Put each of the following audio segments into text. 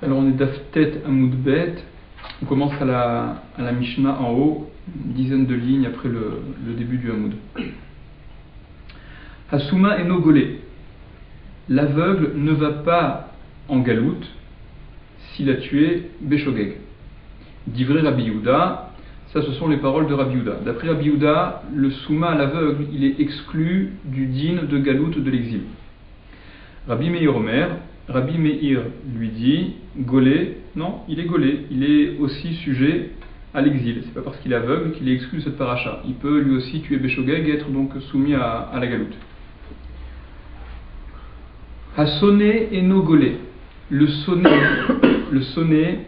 Alors on est Daftet Amoud Bet, on commence à la Mishnah en haut, une dizaine de lignes après le début du Hamoud. Hasuma eno golé, l'aveugle ne va pas en galoute s'il a tué Beshogeg. Divrei Rabbi Yehuda, ça ce sont les paroles de Rabbi Yehuda. D'après Rabbi Yehuda, le souma à l'aveugle, il est exclu du din de galoute de l'exil. Rabbi Meir Omer, Rabbi Meir lui dit, golé, non, il est golé, il est aussi sujet à l'exil. C'est pas parce qu'il est aveugle qu'il est exclu de cette paracha. Il peut lui aussi tuer Beshogeg et être donc soumis à la galoute. Hassoné et no golé. Le sonné,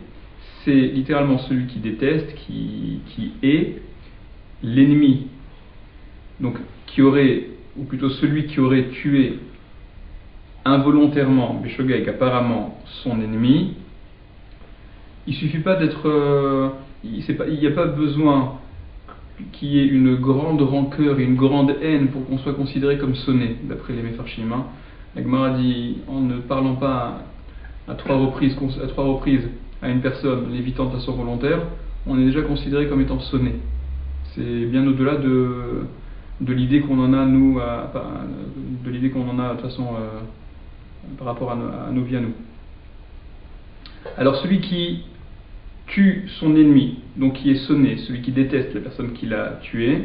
c'est littéralement celui qui déteste, qui est l'ennemi. Donc, qui aurait, ou plutôt celui qui aurait tué involontairement Beshogeg, apparemment son ennemi. Il suffit pas d'être, il n'y a pas besoin qu'il y ait une grande rancœur et une grande haine pour qu'on soit considéré comme sonné, d'après les Mefarshim. La Gemara dit, en ne parlant pas à trois reprises à une personne, l'évitant de façon volontaire, on est déjà considéré comme étant sonné. C'est bien au-delà de l'idée qu'on en a, nous, de l'idée qu'on en a de toute façon par rapport à nos vies à nous. Alors celui qui tue son ennemi, donc qui est sonné, celui qui déteste la personne qui l'a tué,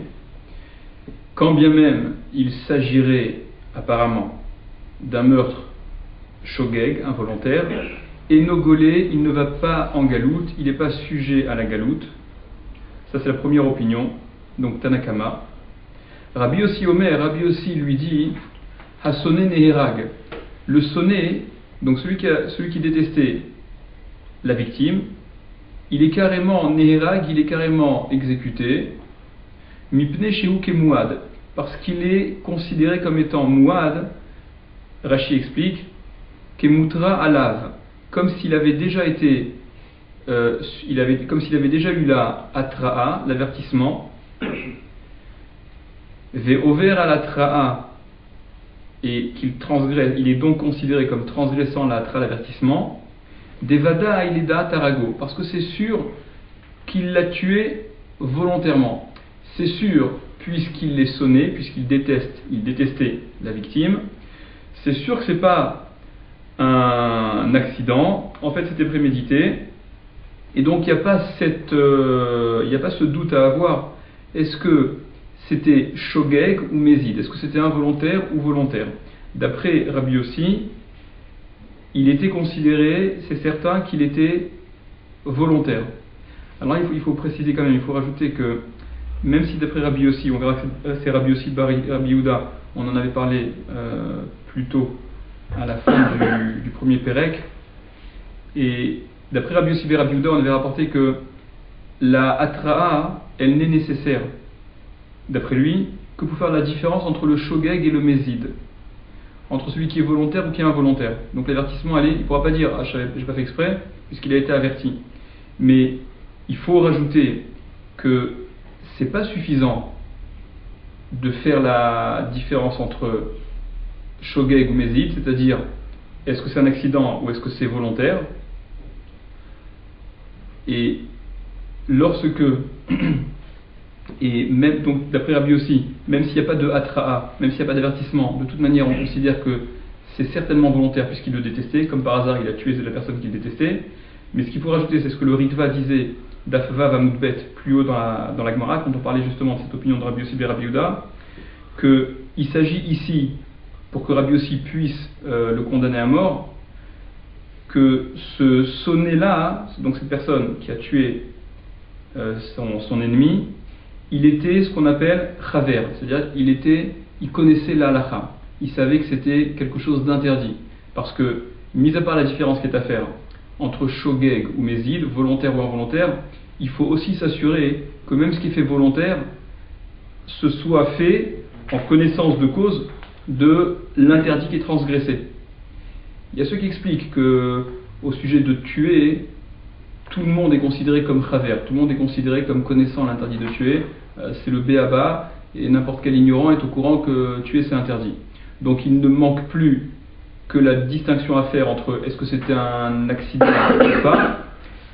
quand bien même il s'agirait apparemment d'un meurtre shogeg, involontaire, et nogolé, il ne va pas en galoute, il n'est pas sujet à la galoute. Ça c'est la première opinion, donc Tanakama. Rabbi Yossi Omer, Rabbi Yossi lui dit, Hassoné Neherag, le sonné, donc celui qui détestait la victime, il est carrément Neherag, il est carrément exécuté, Mipne Shehu Kemouad, parce qu'il est considéré comme étant Mouad. Rashi explique, Kemutra alav, comme s'il avait déjà été, comme s'il avait déjà eu la atra'a, l'avertissement, ve'over al atra'a, et qu'il transgresse, il est donc considéré comme transgressant la atra'a, l'avertissement, devada aileda tarago, parce que c'est sûr qu'il l'a tué volontairement. C'est sûr, puisqu'il l'est sonné, puisqu'il détestait la victime. C'est sûr que c'est pas un accident, en fait c'était prémédité, et donc il n'y a pas ce doute à avoir. Est-ce que c'était shogeg ou mézid? Est-ce que c'était involontaire ou volontaire? D'après Rabbi Yossi, il était considéré, c'est certain qu'il était volontaire. Alors il faut préciser quand même, il faut rajouter que même si d'après Rabbi Yossi, on verra que c'est Rabbi Yossi de Rabbi Yehuda, on en avait parlé plus tôt à la fin du premier Pérec, et d'après Rabbi Yossi et Rabbi Yehuda, on avait rapporté que la atra'a, elle n'est nécessaire, d'après lui, que pour faire la différence entre le shogeg et le mézid, entre celui qui est volontaire ou qui est involontaire. Donc l'avertissement, il ne pourra pas dire ah, j'ai pas fait exprès, puisqu'il a été averti. Mais il faut rajouter que c'est pas suffisant de faire la différence entre shogeg ou mézid, c'est-à-dire est-ce que c'est un accident ou est-ce que c'est volontaire. Et lorsque et même donc d'après Rabbi aussi, même s'il n'y a pas de atra'a, même s'il n'y a pas d'avertissement, de toute manière on considère que c'est certainement volontaire puisqu'il le détestait, comme par hasard il a tué la personne qu'il détestait. Mais ce qu'il faut rajouter, c'est ce que le Ritva disait d'Afva Vamudbet plus haut dans la Gemara, quand on parlait justement de cette opinion de Rabbi Yossi et Rabbi Yehuda, qu'il s'agit ici, pour que Rabbi Yossi puisse le condamner à mort, que ce sonné-là, donc cette personne qui a tué son ennemi, il était ce qu'on appelle chaver, c'est-à-dire il connaissait la halacha, il savait que c'était quelque chose d'interdit, parce que, mis à part la différence qui est à faire entre shogeg ou mézid, volontaire ou involontaire, il faut aussi s'assurer que même ce qui est fait volontaire, ce soit fait en connaissance de cause de l'interdit qui est transgressé. Il y a ceux qui expliquent que, au sujet de tuer, tout le monde est considéré comme chaver, tout le monde est considéré comme connaissant l'interdit de tuer, c'est le béaba, et n'importe quel ignorant est au courant que tuer c'est interdit. Donc il ne manque plus que la distinction à faire entre est-ce que c'était un accident ou pas,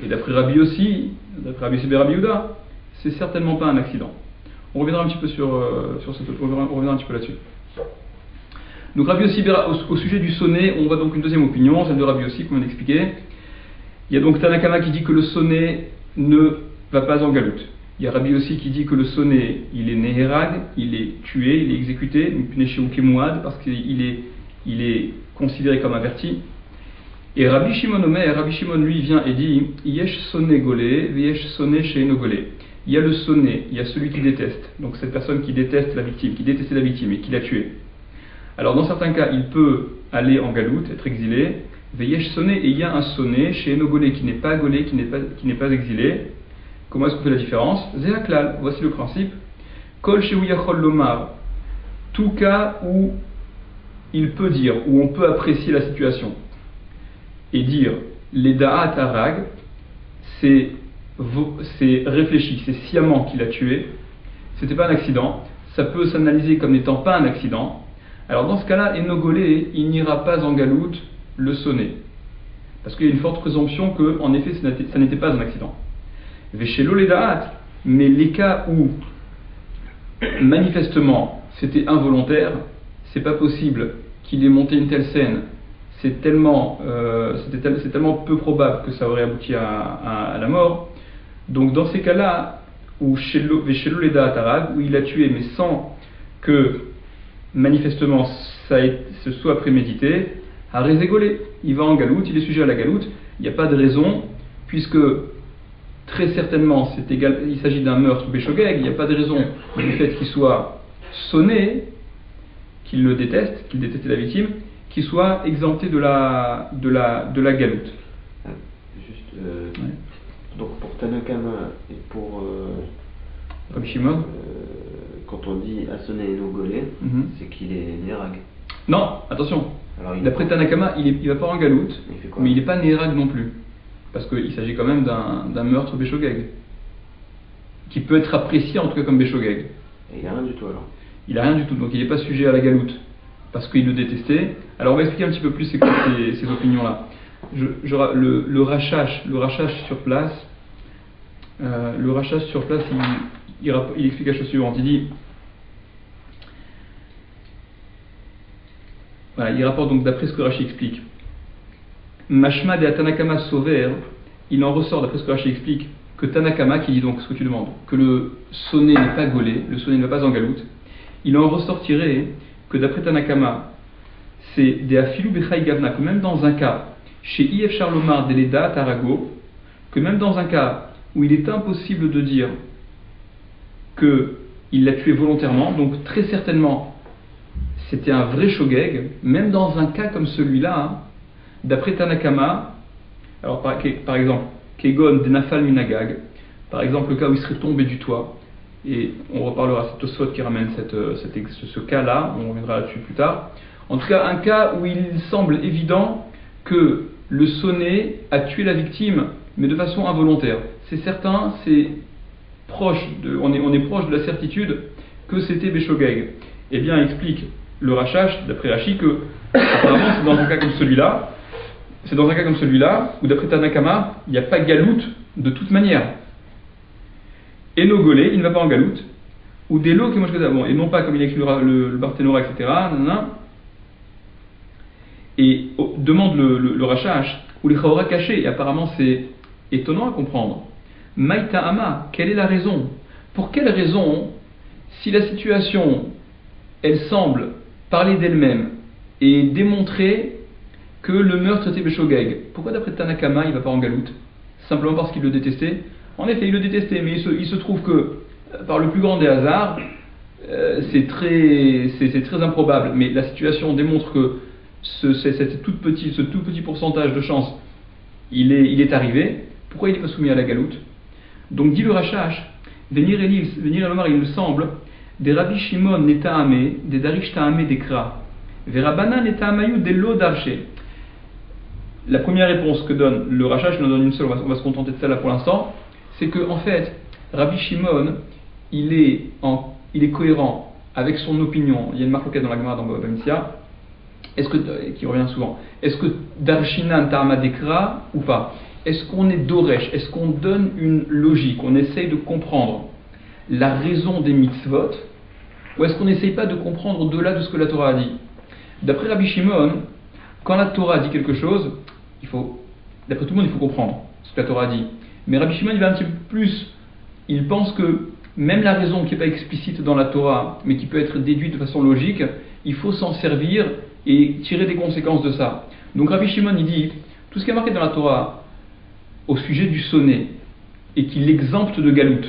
et d'après Rabbi aussi, d'après Rabbi Yossi et Rabbi Yehuda, c'est certainement pas un accident. On reviendra un petit peu on reviendra un petit peu là-dessus. Donc Rabbi Yossi, au sujet du sonnet, on voit donc une deuxième opinion, celle de Rabbi Yossi qu'on vient d'expliquer. Il y a donc Tanakama qui dit que le sonnet ne va pas en galoute. Il y a Rabbi Yossi qui dit que le sonnet, il est neherag, il est tué, il est exécuté, parce qu'il est considéré comme averti. Et Rabbi Shimon Omer, Rabbi Shimon lui vient et dit Yesh sonné golé, veyesh sonné she'eno golé. Il y a le sonné, il y a celui qui déteste, donc cette personne qui déteste la victime, qui détestait la victime et qui l'a tué. Alors dans certains cas, il peut aller en galoute, être exilé. Veyesh sonné, et il y a un sonné she'eno golé qui n'est pas golé, qui n'est pas exilé. Comment est-ce qu'on fait la différence? Zéaklal, voici le principe. Kol shehu yachol lomar, tout cas où il peut dire, où on peut apprécier la situation et dire les da'at harag, c'est réfléchi, c'est sciemment qu'il a tué, c'était pas un accident, ça peut s'analyser comme n'étant pas un accident. Alors dans ce cas-là, enogolé, il n'ira pas en galoute le sonner, parce qu'il y a une forte présomption que, en effet, ça n'était pas un accident. Veshelo les da'at, mais les cas où manifestement c'était involontaire, c'est pas possible qu'il ait monté une telle scène, c'est tellement peu probable que ça aurait abouti à la mort. Donc dans ces cas-là, où Veshelo les da'at harag, où il a tué mais sans que manifestement ce soit prémédité, à réségolé, il va en galoute, il est sujet à la galoute, il n'y a pas de raison, puisque très certainement il s'agit d'un meurtre béchogeg, il n'y a pas de raison du fait qu'il soit sonné, qu'il le déteste, qu'il détestait la victime, qu'il soit exempté de la galoute. Donc pour Tanakama et pour Rabbi Shimon, quand on dit Assoné et Nogolé, c'est qu'il est Nérag. Non, attention. D'après Tanakama, il va pas en galoute, mais il n'est pas Nérag non plus. Parce qu'il s'agit quand même d'un meurtre béchogeg, qui peut être apprécié en tout cas comme béchogeg. Et il n'a rien du tout alors. Il n'a rien du tout, donc il n'est pas sujet à la galoute, parce qu'il le détestait. Alors on va expliquer un petit peu plus c'est quoi ces opinions-là. Le rachash sur place, il explique la chose suivante. Il dit, voilà, il rapporte donc d'après ce que Rashi explique. Mashma de Tanakama Sover, il en ressort d'après ce que Rashi explique que Tanakama, qui dit donc ce que tu demandes, que le sonné n'est pas gaulé, le sonné ne va pas en galoute, il en ressortirait que d'après Tanakama, c'est des afilu bechai gavna, que même dans un cas, chez I.F. Charlomar Deleda Tarago, que même dans un cas où il est impossible de dire qu'il l'a tué volontairement, donc très certainement c'était un vrai shogeg, même dans un cas comme celui-là, d'après Tanakama, alors par exemple, Kegon Denafal Minagag, par exemple le cas où il serait tombé du toit, et on reparlera, c'est Tosfot qui ramène ce cas-là, on reviendra là-dessus plus tard. En tout cas, un cas où il semble évident que le sonné a tué la victime, mais de façon involontaire. C'est certain, on est proche de la certitude que c'était Béchogeg. Eh bien, explique le Rachash, d'après Rashi, que apparemment c'est dans un cas comme celui-là, où d'après Tanakama, il n'y a pas galoute de toute manière. Et Nogolé, il ne va pas en galoute, ou des lots qui et non pas comme il a écrit le Barthénora, etc. Et demande le Rachash, ou les Chaora cachés, et apparemment c'est étonnant à comprendre. Maïta Ama, quelle est la raison? Pour quelle raison, si la situation, elle semble parler d'elle-même et démontrer que le meurtre était Béchogeg, pourquoi d'après Tanakama il ne va pas en galoute? Simplement parce qu'il le détestait? En effet, il le détestait, mais il se trouve que, par le plus grand des hasards, c'est très improbable, mais la situation démontre que ce tout petit pourcentage de chance, il est arrivé. Pourquoi il n'est pas soumis à la galoute? Donc dit le Rachash, venir Elomar, il me semble, des Rabbi Shimon Neta'ame, des Darish Ta'ame des Kra, Verabana Neta'amayu des Lo d'Arché. La première réponse que donne le Rachash, il en donne une seule, on va se contenter de ça là pour l'instant, c'est que en fait, Rabbi Shimon, il est cohérent avec son opinion. Il y a une marque dans la Gemara dans Baba Metzia, qui revient souvent, est-ce que Darshinan Ta'ama Dekra ou pas? Est-ce qu'on est Doresh? Est-ce qu'on donne une logique? On essaye de comprendre la raison des mitzvot? Ou est-ce qu'on n'essaye pas de comprendre au-delà de ce que la Torah a dit? D'après Rabbi Shimon, quand la Torah dit quelque chose, d'après tout le monde, il faut comprendre ce que la Torah dit. Mais Rabbi Shimon, il va un petit peu plus. Il pense que même la raison qui n'est pas explicite dans la Torah, mais qui peut être déduite de façon logique, il faut s'en servir et tirer des conséquences de ça. Donc Rabbi Shimon, il dit, tout ce qui est marqué dans la Torah au sujet du sonnet, et qui l'exempte de galout,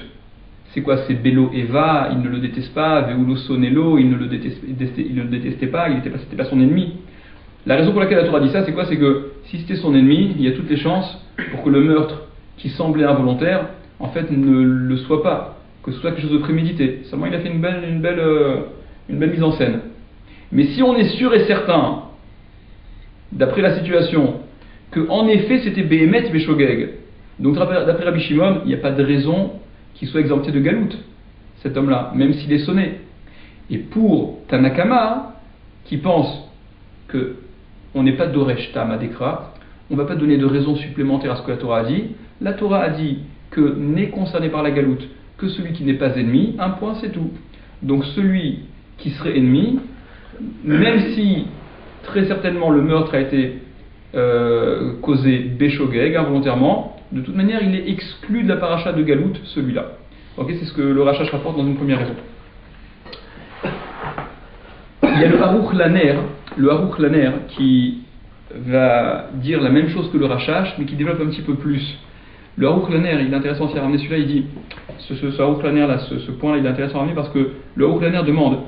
c'est quoi? C'est Bélo Eva, il ne le déteste pas, Veulo Sonelo, il ne le détestait pas, c'était pas son ennemi. La raison pour laquelle la Torah dit ça, c'est quoi? C'est que si c'était son ennemi, il y a toutes les chances pour que le meurtre qui semblait involontaire, en fait, ne le soit pas, que ce soit quelque chose de prémédité. Seulement, il a fait une belle mise en scène. Mais si on est sûr et certain, d'après la situation, que en effet c'était Behemet Beshogeg, donc d'après Rabbi Shimon, il n'y a pas de raison qu'il soit exempté de galout, cet homme-là, même s'il est sonné. Et pour Tanakama, qui pense que on n'est pas Doresh Ta'ama Dekra, on ne va pas donner de raison supplémentaire à ce que la Torah a dit. La Torah a dit que n'est concerné par la galoute que celui qui n'est pas ennemi, un point c'est tout. Donc celui qui serait ennemi, même si très certainement le meurtre a été causé Béchogeg involontairement, de toute manière il est exclu de la paracha de galoute, celui-là. Ok, c'est ce que le Rachash rapporte dans une première raison. Il y a le Aruch Laner qui va dire la même chose que le Rachash, mais qui développe un petit peu plus. Le Aruch Laner, il est intéressant aussi à ramener celui-là, il dit, ce Aruch Laner là, ce point-là, il est intéressant à ramener parce que le Aruch Laner demande,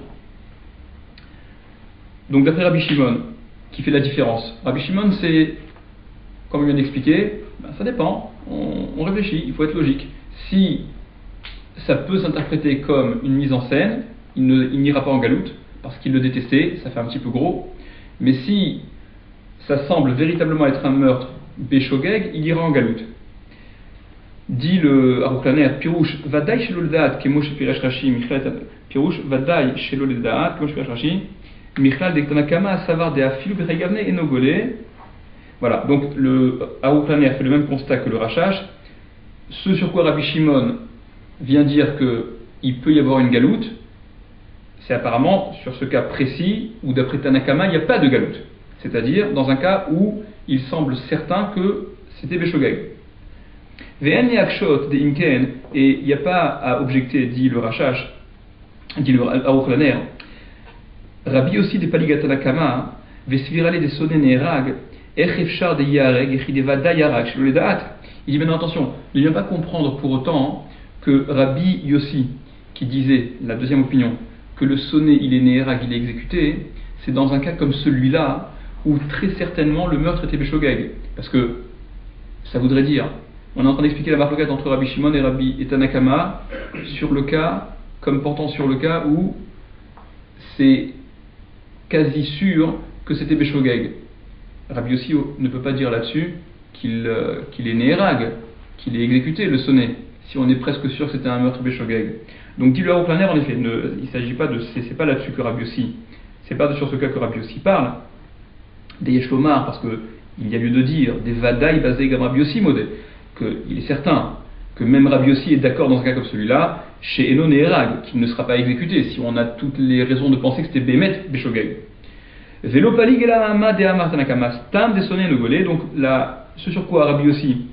donc d'après Rabbi Shimon, qui fait la différence. Rabbi Shimon, c'est, comme on vient d'expliquer, ça dépend, on réfléchit, il faut être logique. Si ça peut s'interpréter comme une mise en scène, il n'ira pas en galoute, parce qu'il le détestait, ça fait un petit peu gros. Mais si ça semble véritablement être un meurtre Béchogeg, il ira en galoute. Dit le Aruch Laner, Pirouche, Vadaï shelo ledaat, kemo shepiresh Rashi, Pirouche, Vadaï shelo ledaat, kemo shepiresh Rashi, Michlal de Tanakama, savar de afilu beregavne enogole. Voilà, donc le Aruch Laner fait le même constat que le Rachash. Ce sur quoi Rabbi Shimon vient dire qu'il peut y avoir une galoute, c'est apparemment sur ce cas précis où d'après Tanakama il n'y a pas de galoute. C'est-à-dire dans un cas où il semble certain que c'était Béchogeg. Ve'en yakshot de imken, et il n'y a pas à objecter, dit le Rachash, dit le Aruch Laner. Rabbi aussi de Paligat Tanakama, Vesvirale de Sonen Erag, Echefchar de Yareg, Echideva Dayarag, chez le Daat. Il dit maintenant attention, ne vient pas comprendre pour autant que Rabbi Yossi, qui disait, la deuxième opinion, que le sonnet il est né Erag, il est exécuté, c'est dans un cas comme celui-là où très certainement le meurtre était Béchogeg. Parce que ça voudrait dire, on est en train d'expliquer la marloquette entre Rabbi Shimon et Tanakama sur le cas, comme portant sur le cas où c'est quasi sûr que c'était Béchogeg. Rabbi Yossi ne peut pas dire là-dessus qu'il est né Erag, qu'il est exécuté le sonnet, si on est presque sûr que c'était un meurtre Béchogeg. Donc dit le Aruch Laner, en effet, il ne s'agit pas de, c'est pas là-dessus que Rabbi Yossi, c'est pas sur ce cas que Rabbi Yossi parle, des Yeshlomar, parce qu'il y a lieu de dire, des Vadaï basés comme Rabbi Yossi modé, qu'il est certain que même Rabbi Yossi est d'accord dans un cas comme celui-là, chez Enon et Erag, qu'il ne sera pas exécuté, si on a toutes les raisons de penser que c'était Bémet Béchogeg. Vélo paligela ama de amar Tanakama, stam de sonner le golé, donc là, ce sur quoi Rabbi Yossi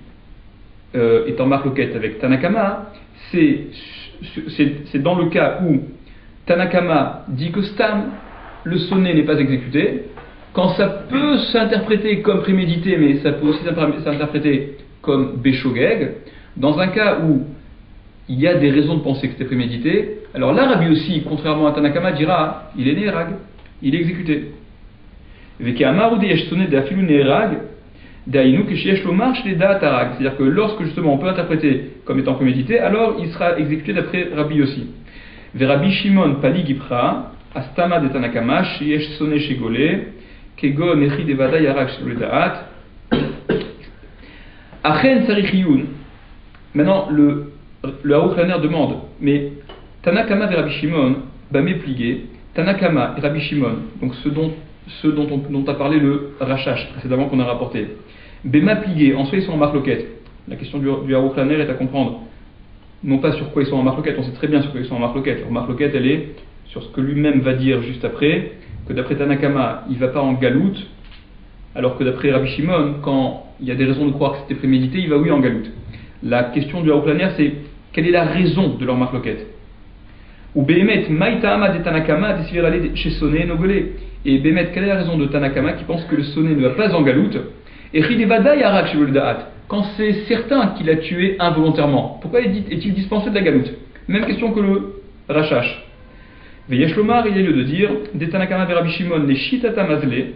est en marloquette avec Tanakama, c'est dans le cas où Tanakama dit que stam, le sonnet n'est pas exécuté, quand ça peut s'interpréter comme prémédité, mais ça peut aussi s'interpréter comme Béchogeg, dans un cas où il y a des raisons de penser que c'était prémédité, alors là Rabbi Yossi, contrairement à Tanakama, dira il est né Erag, il est exécuté. C'est-à-dire que lorsque justement on peut interpréter comme étant prémédité, alors il sera exécuté d'après Rabbi Yossi. Rabbi Shimon Pali Gipra, Astama de Tanakama, Sheyesh Sone Shegole, Kego Nechi de Vada Yarak Shludaat. Achen Sarichyun. Maintenant, le Aruch Laner demande, mais Tanakama et Rabbi Shimon, Bamé plié, Tanakama et Rabbi Shimon, donc ceux dont a parlé le Rashash précédemment qu'on a rapporté. Bema plié, en soi ils sont en marloquette. La question du Aruch Laner est à comprendre, non pas sur quoi ils sont en marloquette, on sait très bien sur quoi ils sont en marloquette. Leur marloquette, elle est sur ce que lui-même va dire juste après, que d'après Tanakama, il ne va pas en galout, alors que d'après Rabbi Shimon, quand il y a des raisons de croire que c'était prémédité, il va oui en galout. La question du Aruch Laner, c'est quelle est la raison de leur marloquette? Ou Behemet, Maïtama de Tanakama, Desvirale chez Soné Nogolé. Et Behemet, quelle est la raison de Tanakama qui pense que le Soné ne va pas en galout? Et Ridevada Yarak chez Daat, quand c'est certain qu'il a tué involontairement. Pourquoi est-il dispensé de la galoute? Même question que le Rashash. Veyesh Lomar, il est lieu de dire, de Tanakama et Rabbi Shimon, les Shitata Mazle,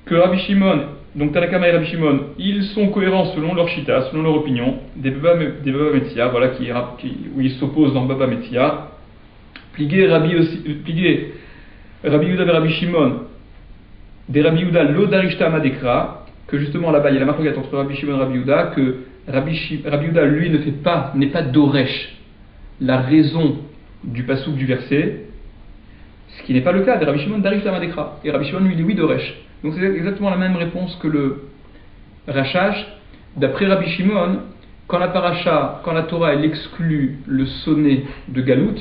que Rabbi Shimon, donc Tanakama et Rabbi Shimon, ils sont cohérents selon leur Shita, selon leur opinion, des Baba Metzia, voilà, où ils s'opposent dans Baba Metzia. Pligué Rabbi Yehuda et Rabbi Shimon, des Rabbi Yehuda Lodarishta Madekra, que justement là-bas il y a la marque entre Rabbi Shimon et Rabbi Yehuda, que Rabbi Yehuda lui n'est pas Doresh, la raison du pasouk du verset, ce qui n'est pas le cas de Rabbi Shimon Darishta Madekra. Et Rabbi Shimon lui dit oui Doresh. Donc c'est exactement la même réponse que le Rashash. D'après Rabbi Shimon, quand la paracha, quand la Torah elle exclut le sonnet de Galout,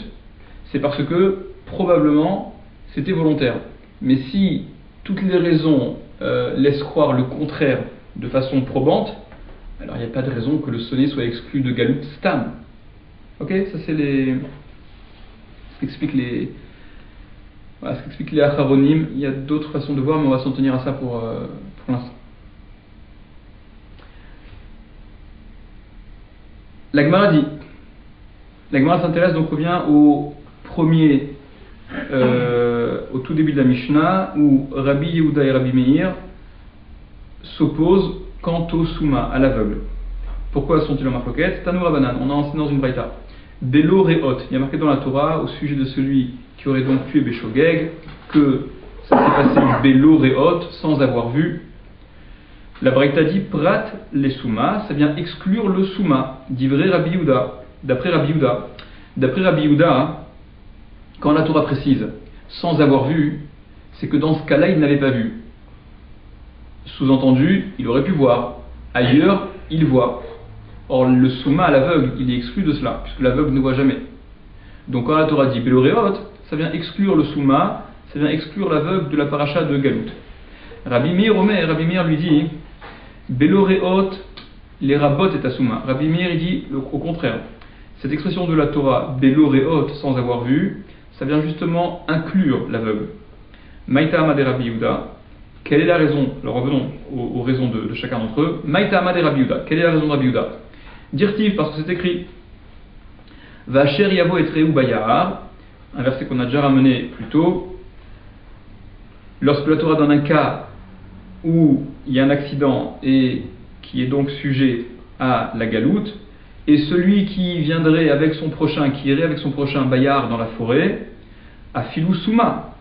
c'est parce que probablement c'était volontaire. Mais si toutes les raisons laissent croire le contraire de façon probante, alors il n'y a pas de raison que le sonnet soit exclu de Galout Stam. Ok, ça c'est ce qu'expliquent les Acharonim. Il y a d'autres façons de voir, mais on va s'en tenir à ça pour l'instant. La Gemara dit, la Gemara s'intéresse donc revient au tout début de la Mishnah, où Rabbi Yehuda et Rabbi Meir s'opposent quant au Souma, à l'aveugle. Pourquoi sont-ils en marloquette? Tanu Rabanan, on a enseigné dans une braïta. Belo Reot, il y a marqué dans la Torah, au sujet de celui qui aurait donc tué Béchogeg, que ça s'est passé Belo Reot, sans avoir vu. La braïta dit Prat les Souma, ça vient exclure le Souma, d'ivré Rabbi Yehuda, d'après Rabbi Yehuda. D'après Rabbi Yehuda, quand la Torah précise sans avoir vu, c'est que dans ce cas-là, il n'avait pas vu. Sous-entendu, il aurait pu voir. Ailleurs, il voit. Or, le souma à l'aveugle, il est exclu de cela, puisque l'aveugle ne voit jamais. Donc, quand la Torah dit Beloréot, ça vient exclure le souma, ça vient exclure l'aveugle de la paracha de Galout. Rabbi Meir lui dit Beloréot, les rabot et asuma. Rabbi Meir il dit au contraire. Cette expression de la Torah, Beloréot, sans avoir vu, ça vient justement inclure l'aveugle. Maïta Amad Rabbi Yehuda, quelle est la raison? Alors revenons aux raisons de chacun d'entre eux. Maïta Amad Rabbi Yehuda, quelle est la raison de Rabbi Yehuda? Dirtiv, parce que c'est écrit Vacher Yavo Etreu Bayahar, un verset qu'on a déjà ramené plus tôt. Lorsque la Torah donne un cas où il y a un accident et qui est donc sujet à la galoute, et celui qui viendrait avec son prochain, qui irait avec son prochain Bayar dans la forêt, à Filousuma,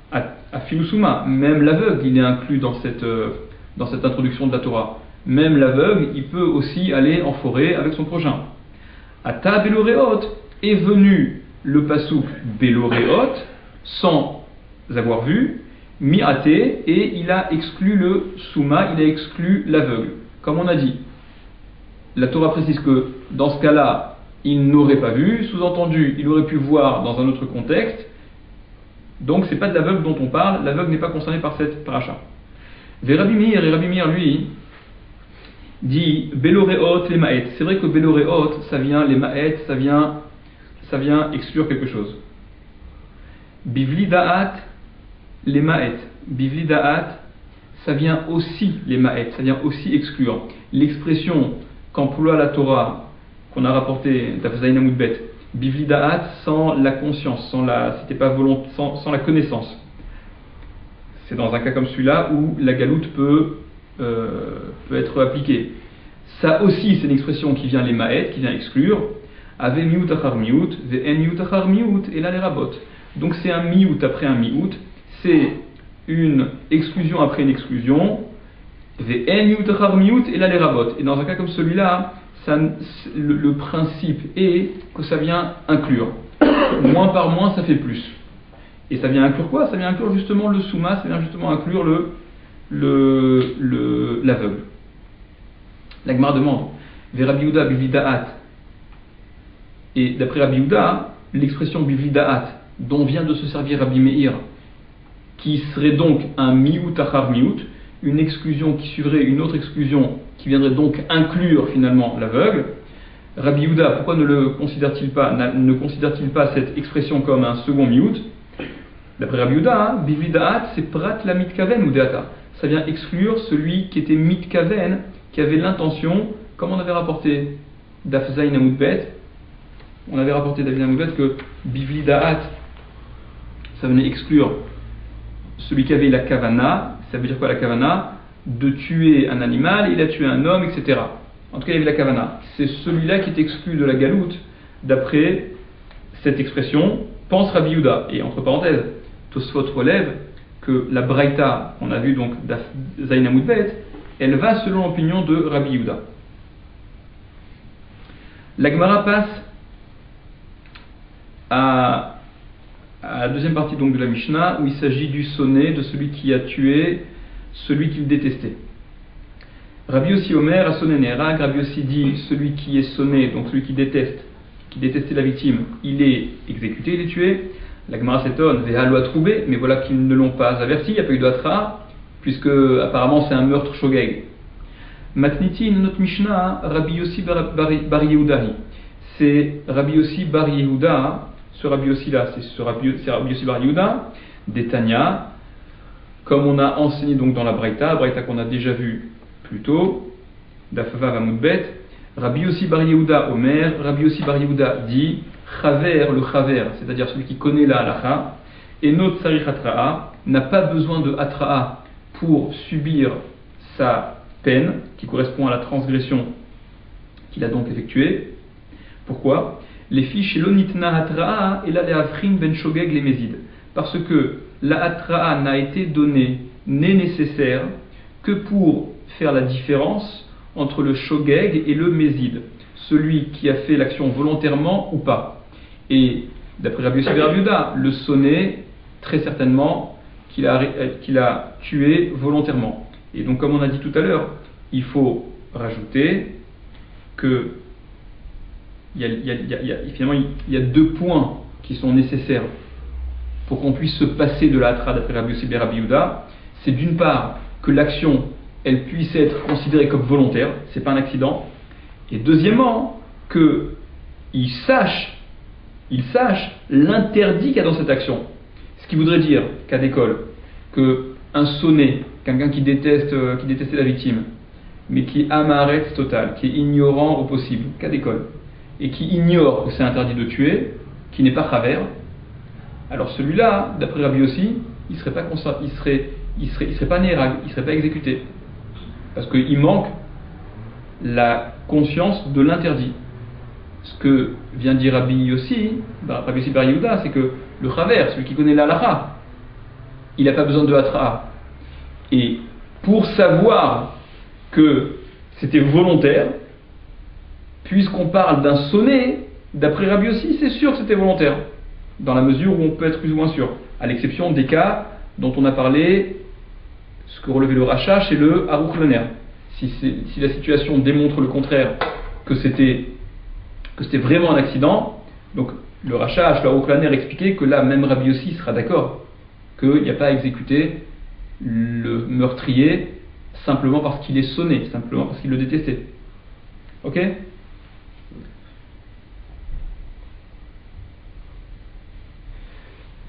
même l'aveugle, il est inclus dans cette introduction de la Torah. Même l'aveugle, il peut aussi aller en forêt avec son prochain. Ata Beloréot, est venu le pasouk Beloréot, sans avoir vu, mi-ate, et il a exclu le souma, il a exclu l'aveugle. Comme on a dit, la Torah précise que dans ce cas-là, il n'aurait pas vu, sous-entendu, il aurait pu voir dans un autre contexte. Donc c'est pas de l'aveugle dont on parle, l'aveugle n'est pas concerné par cette paracha. Rabbi Meir, lui, dit Beloréot les maët. C'est vrai que Beloréot, ça vient, les maët, ça vient exclure quelque chose. Bivli da'at, les maët. Bivli da'at, ça vient aussi, les maët, ça vient aussi exclure. L'expression qu'emploie la Torah, qu'on a rapporté, Tafzaïn Amoudbet, Bivli da'at, sans la conscience, sans la connaissance. C'est dans un cas comme celui-là où la galoute peut être appliquée. Ça aussi, c'est une expression qui vient les maët, qui vient exclure. Ave miut achar miut, ve en miut achar miut, et là les rabot. Donc c'est un miut après un miut, c'est une exclusion après une exclusion. Ve en miut achar miut, et là les rabot. Et dans un cas comme celui-là, le principe est que ça vient inclure. Moins par moins, ça fait plus. Et ça vient inclure quoi? Ça vient inclure justement le souma, ça vient justement inclure l'aveugle. La Gemara demande, Rabbi Yehuda bivli da'at. Et d'après Rabbi Yehuda, l'expression bivli da'at, dont vient de se servir Rabbi Meir, qui serait donc un miout achar miout, une exclusion qui suivrait une autre exclusion qui viendrait donc inclure finalement l'aveugle. Rabbi Yehuda, pourquoi ne considère-t-il pas cette expression comme un second miout? D'après Rabbi Yehuda, bivli da'at, c'est prat la mitkaven ou deata. Ça vient exclure celui qui était mitkaven, qui avait l'intention, comme on avait rapporté Daf Zayin Amud Bet, on avait rapporté Daf Zayin Amud Bet que bivli da'at, ça venait exclure celui qui avait la kavana. Ça veut dire quoi la kavana? De tuer un animal, il a tué un homme, etc. En tout cas, il y avait la kavana. C'est celui-là qui est exclu de la galoute, d'après cette expression, pense Rabbi Yehuda. Et entre parenthèses, Tosfot relève que la braïta, on a vu donc Zayin Amud Bet, elle va selon l'opinion de Rabbi Yehuda. La Gemara passe à la deuxième partie donc de la Mishnah, où il s'agit du sonné de celui qui a tué celui qu'il détestait. Rabbi Yossi Omer a sonné Nerag. Rabbi Yossi dit celui qui est sonné, donc celui qui détestait la victime, il est exécuté, il est tué. La Gemara s'étonne, Veha lo a trouvé, mais voilà qu'ils ne l'ont pas averti, il n'y a pas eu d'atra, puisque apparemment c'est un meurtre shogeg. Matniti, notre Mishnah, Rabbi Yossi bar Yehudahi. C'est Rabbi Yossi bar Yehuda. Ce Rabbi Yossi là, c'est Rabbi Yossi bar Yehuda, d'Etania, comme on a enseigné donc dans la Braïta qu'on a déjà vu plus tôt, d'Afava Amud Bet. Rabbi Yossi bar Yehuda Omer, Rabbi Yossi bar Yehuda dit, Chaver, le Chaver, c'est-à-dire celui qui connaît la halacha, et notre Sarich Atra'a, n'a pas besoin de Atra'a pour subir sa peine, qui correspond à la transgression qu'il a donc effectuée. Pourquoi? Les fiches l'onitna atra'a et la le'afrin ben shogeg les mézides. Parce que la atra'a n'a été donnée, n'est nécessaire que pour faire la différence entre le shogeg et le mézid, celui qui a fait l'action volontairement ou pas. Et d'après Rabbi Yossi bar Yehuda, le sonné, très certainement qu'il a tué volontairement. Et donc comme on a dit tout à l'heure, il faut rajouter que finalement, il y a deux points qui sont nécessaires pour qu'on puisse se passer de la hatra d'après Rabbi Yossi bar Yehuda. C'est d'une part que l'action elle puisse être considérée comme volontaire, c'est pas un accident, et deuxièmement qu'il sache l'interdit qu'il y a dans cette action. Ce qui voudrait dire qu'à l'école, qu'un sonné, quelqu'un qui détestait la victime, mais qui est amaretz total, qui est ignorant au possible, cas d'école, et qui ignore que c'est interdit de tuer, qui n'est pas chaver, alors celui-là, d'après Rabbi Yossi, il serait pas nérag, il serait pas exécuté, parce qu'il manque la conscience de l'interdit. Ce que vient dire Rabbi Yossi bar Yehuda, c'est que le chaver, celui qui connaît la halacha, il n'a pas besoin de hatra. Et pour savoir que c'était volontaire, puisqu'on parle d'un sonné, d'après Rabbi Yossi, c'est sûr que c'était volontaire, dans la mesure où on peut être plus ou moins sûr, à l'exception des cas dont on a parlé, ce que relevait le rachat chez le Aruch Lener. Si la situation démontre le contraire, que c'était vraiment un accident, donc le rachat, le Aruch Lener expliquait que là, même Rabbi Yossi sera d'accord qu'il n'y a pas à exécuter le meurtrier simplement parce qu'il est sonné, simplement parce qu'il le détestait. Ok?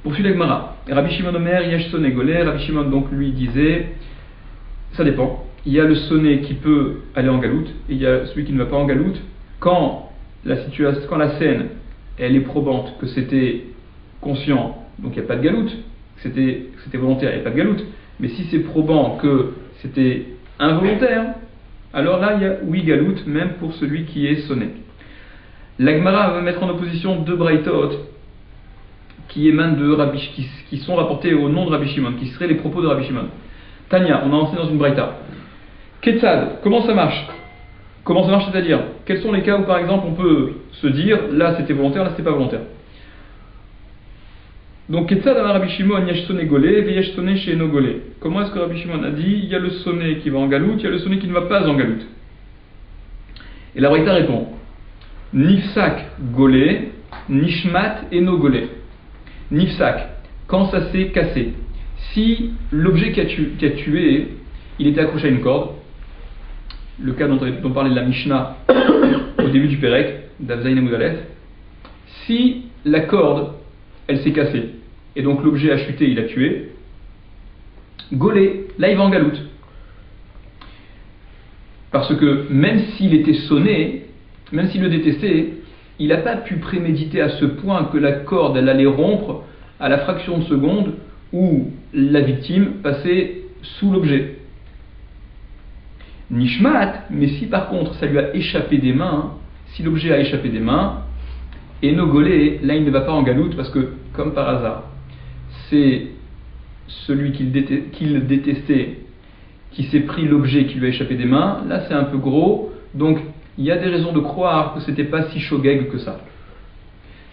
Poursuit la Gemara. Rabbi Shimon Omer, Yesh sonné golé. Rabbi Shimon donc lui disait, ça dépend. Il y a le sonné qui peut aller en galoute et il y a celui qui ne va pas en galoute. Quand la scène elle est probante que c'était conscient, donc il n'y a pas de galoute, que c'était volontaire, il n'y a pas de galoute. Mais si c'est probant que c'était involontaire, alors là il y a oui galoute même pour celui qui est sonné. La Gemara va mettre en opposition deux braïtot qui émanent de qui sont rapportés au nom de Rabbi Shimon, qui seraient les propos de Rabbi Shimon. Tania, on a enseigné dans une braïta. Ketzad, comment ça marche? Comment ça marche, c'est-à-dire, quels sont les cas où par exemple on peut se dire, là c'était volontaire, là c'était pas volontaire? Donc, Ketzad Amar Rabbi Shimon, yesh sonné golé, veyesh sonné she'eno golé. Comment est-ce que Rabbi Shimon a dit, il y a le sonné qui va en galoute, il y a le sonné qui ne va pas en galoute. Et la Braïta répond, Nifsak golé, nishmat eno golé. Nifsak, quand ça s'est cassé. Si l'objet qui a tué, il était accroché à une corde, le cas dont parlait la Mishnah au début du Pérec, d'Avzaïn Amud Aleph, si la corde, elle s'est cassée, et donc l'objet a chuté, il a tué, golé, là il va en galoute. Parce que même s'il était sonné, même s'il le détestait, il n'a pas pu préméditer à ce point que la corde, elle allait rompre à la fraction de seconde où la victime passait sous l'objet. Nishmat, mais si par contre ça lui a échappé des mains, si l'objet a échappé des mains, et no golé, là il ne va pas en galoute parce que, comme par hasard, c'est celui qu'il détestait qui s'est pris l'objet qui lui a échappé des mains, là c'est un peu gros, donc il y a des raisons de croire que c'était pas si shogeg que ça.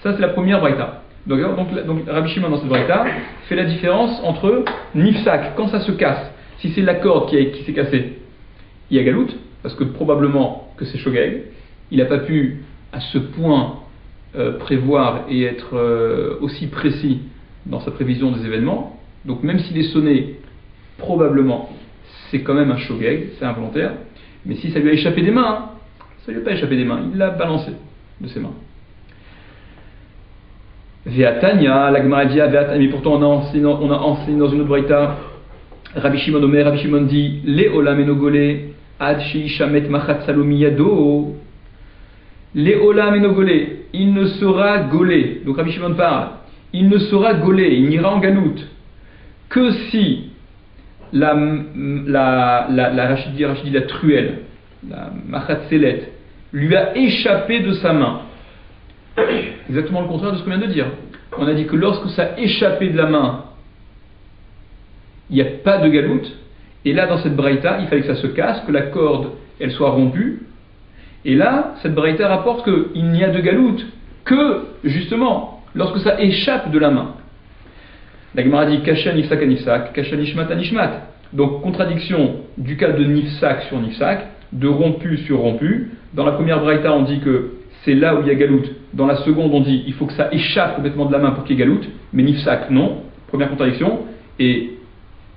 Ça c'est la première braïta. Donc Rabbi Shimon dans cette braïta fait la différence entre nifsak, quand ça se casse, si c'est la corde qui s'est cassée, il y a galoute, parce que probablement que c'est shogeg, il n'a pas pu à ce point prévoir et être aussi précis dans sa prévision des événements, donc même s'il est sonné, probablement c'est quand même un shogeg, c'est involontaire, mais si ça lui a échappé des mains, ça lui a pas échappé des mains, il l'a balancé de ses mains. Ve'atanya, la Gemara dit Ve'atanya, mais pourtant on a enseigné dans une autre braïta, Rabbi Shimon Omer, Rabbi Shimon dit Le olam eno golé, ad sheishamet machat salomi yado. Le olam eno golé, il ne sera golé. Donc Rabbi Shimon parle, il ne sera golé, il n'ira en galoute que si la truelle, la machat selet, lui a échappé de sa main. Exactement le contraire de ce qu'on vient de dire. On a dit que lorsque ça a échappé de la main, il n'y a pas de galoute. Et là, dans cette braïta, il fallait que ça se casse, que la corde, elle soit rompue. Et là, cette braïta rapporte qu'il n'y a de galoute que, justement, lorsque ça échappe de la main. La Gemara dit Kasha nifsak à nifsak, Kasha nishmat à nishmat. Donc, contradiction du cas de nifsak sur nifsak, de rompu sur rompu. Dans la première braïta, on dit que c'est là où il y a galoute. Dans la seconde, on dit il faut que ça échappe complètement de la main pour qu'il y ait galoute. Mais nifsak, non. Première contradiction. Et